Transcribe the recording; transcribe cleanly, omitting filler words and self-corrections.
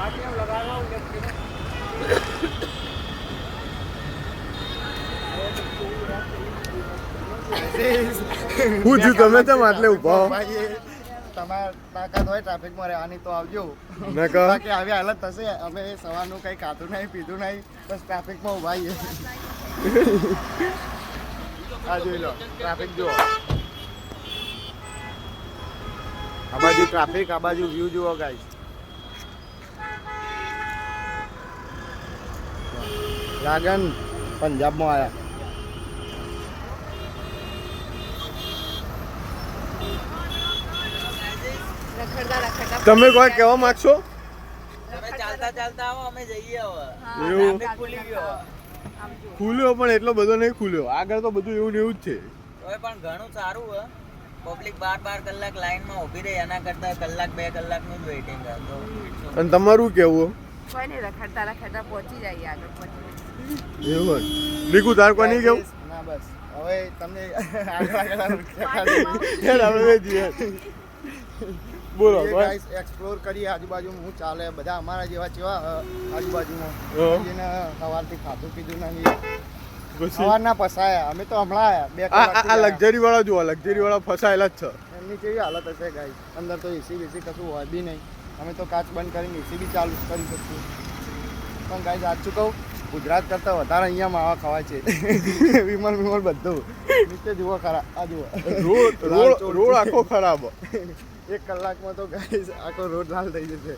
હું છું તમે તો માટલે ઉભા તમારે તાકાત હોય ટ્રાફિકમાં રહેવાની તો આવજો મેં કહો બાકી આવી હાલત થશે અમે સવારનું કંઈ ખાધું નહીં પીધું નહીં બસ ટ્રાફિકમાં ઉભા છીએ આ જોઈ લો ટ્રાફિક જુઓ આ બાજુ ટ્રાફિક આ બાજુ વ્યૂ જુઓ ગાઈસ લાગન પંજાબમાં આવ્યા તમે કોઈ કહેવા માંગશો ચાલતા ચાલતા આવો અમે જઈએ હવે એવું ખુલી ગયો ખુલ્યો પણ એટલો બધો નહીં ખુલ્યો આગળ તો બધું એવું ને એવું જ છે હવે પણ ઘણું સારું હે પબ્લિક 12 કલાક લાઈનમાં ઊભી રહી એના કરતા કલાક 2 કલાકનું જ વેઇટિંગ હે તો અને તમારું કેવું કોઈ નહીં રખડતા પહોંચી જાય આગળ પહોંચી એવું હોય લીકુ તાર કોઈ નહીં કેવું ના બસ હવે તમને આગળ આપણે જઈએ બોલો ગાઈસ એક્સપ્લોર કરીએ આજુબાજુ હું ચાલે બધા અમારા જેવા જેવા આજુબાજુમાં જેને સવારથી ખાધું પીધું નહીં સવારના પસાયા અમે તો હમણાં આવ્યા 2 કલાક આ લક્ઝરી વાળા જુઓ લક્ઝરી વાળા ફસાયેલા જ છે એમની કેવી હાલત હશે ગાઈસ અંદર તો એસી બેસી કશું હોય બી નહીં અમે તો કાચ બંધ કરીને એસી બી ચાલુ કરી શકીએ પણ ગાઈસ સાચું કહું ગુજરાત કરતાં વધારે અહીંયા માવા ખવાય છે વિમલ બધું નીચે જુઓ ખરા આ જુઓ રોડ આખો ખરાબ 1 કલાકમાં તો ગાઈસ આખો રોડ લાલ થઈ જશે